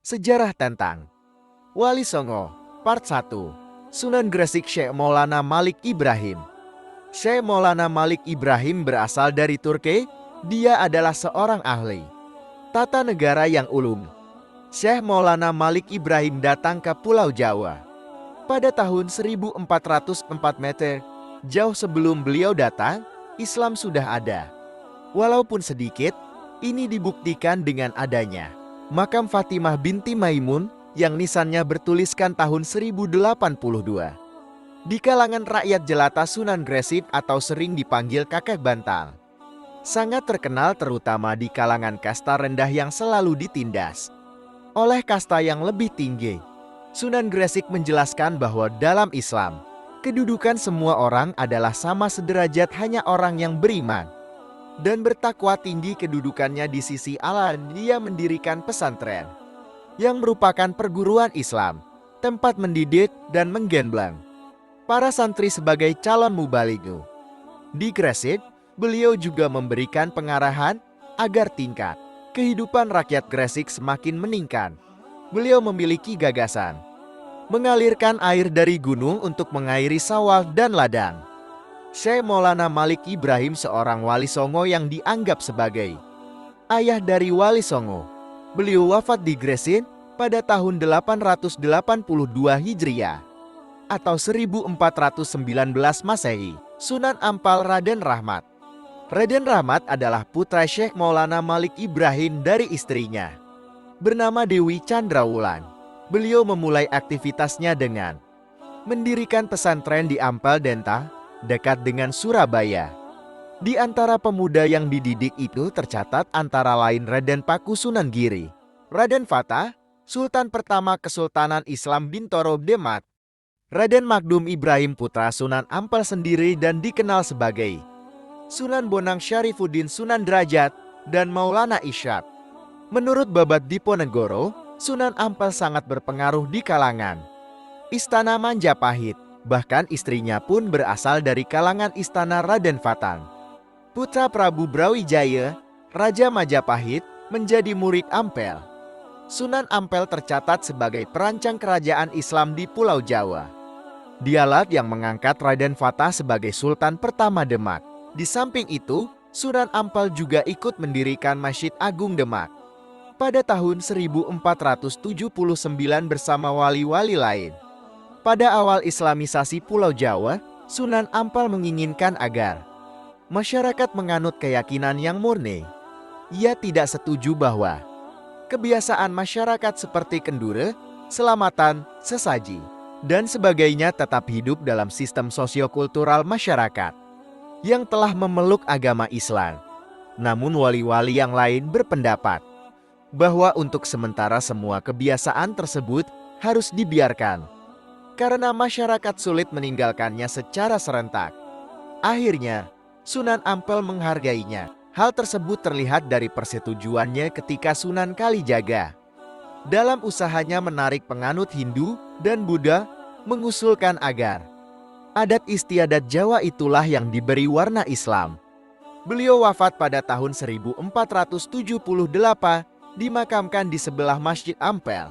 Sejarah tentang Wali Songo, Part 1. Sunan Gresik Syekh Maulana Malik Ibrahim. Syekh Maulana Malik Ibrahim berasal dari Turki. Dia adalah seorang ahli tata negara yang ulung. Syekh Maulana Malik Ibrahim datang ke Pulau Jawa pada tahun 1404 Meter. Jauh sebelum beliau datang, Islam sudah ada. Walaupun sedikit, ini dibuktikan dengan adanya makam Fatimah binti Maimun yang nisannya bertuliskan tahun 1082. Di kalangan rakyat jelata, Sunan Gresik atau sering dipanggil kakek bantal sangat terkenal terutama di kalangan kasta rendah yang selalu ditindas oleh kasta yang lebih tinggi. Sunan Gresik menjelaskan bahwa dalam Islam, kedudukan semua orang adalah sama sederajat, hanya orang yang beriman dan bertakwa tinggi kedudukannya di sisi Allah. Dia mendirikan pesantren yang merupakan perguruan Islam, tempat mendidik dan menggembleng para santri sebagai calon mubalighu. Di Gresik, beliau juga memberikan pengarahan agar tingkat kehidupan rakyat Gresik semakin meningkat. Beliau memiliki gagasan mengalirkan air dari gunung untuk mengairi sawah dan ladang. Syekh Maulana Malik Ibrahim seorang wali Songo yang dianggap sebagai ayah dari Wali Songo. Beliau wafat di Gresik pada tahun 882 Hijriah atau 1419 Masehi. Sunan Ampel Raden Rahmat. Raden Rahmat adalah putra Syekh Maulana Malik Ibrahim dari istrinya bernama Dewi Chandrawulan. Beliau memulai aktivitasnya dengan mendirikan pesantren di Ampel Denta, dekat dengan Surabaya. Di antara pemuda yang dididik itu tercatat antara lain Raden Paku Sunan Giri, Raden Fatah, Sultan pertama Kesultanan Islam Bintoro Demak, Raden Magdum Ibrahim putra Sunan Ampel sendiri dan dikenal sebagai Sunan Bonang Syarifuddin Sunan Derajat dan Maulana Isyad. Menurut Babat Diponegoro, Sunan Ampel sangat berpengaruh di kalangan Istana Majapahit. Bahkan istrinya pun berasal dari kalangan istana Raden Fatang. Putra Prabu Brawijaya, Raja Majapahit, menjadi murid Ampel. Sunan Ampel tercatat sebagai perancang kerajaan Islam di Pulau Jawa. Dialah yang mengangkat Raden Fatah sebagai Sultan pertama Demak. Di samping itu, Sunan Ampel juga ikut mendirikan Masjid Agung Demak pada tahun 1479 bersama wali-wali lain. Pada awal Islamisasi Pulau Jawa, Sunan Ampel menginginkan agar masyarakat menganut keyakinan yang murni. Ia tidak setuju bahwa kebiasaan masyarakat seperti kendure, selamatan, sesaji, dan sebagainya tetap hidup dalam sistem sosiokultural masyarakat yang telah memeluk agama Islam. Namun wali-wali yang lain berpendapat bahwa untuk sementara semua kebiasaan tersebut harus dibiarkan karena masyarakat sulit meninggalkannya secara serentak. Akhirnya, Sunan Ampel menghargainya. Hal tersebut terlihat dari persetujuannya ketika Sunan Kalijaga dalam usahanya menarik penganut Hindu dan Buddha mengusulkan agar adat istiadat Jawa itulah yang diberi warna Islam. Beliau wafat pada tahun 1478, dimakamkan di sebelah Masjid Ampel.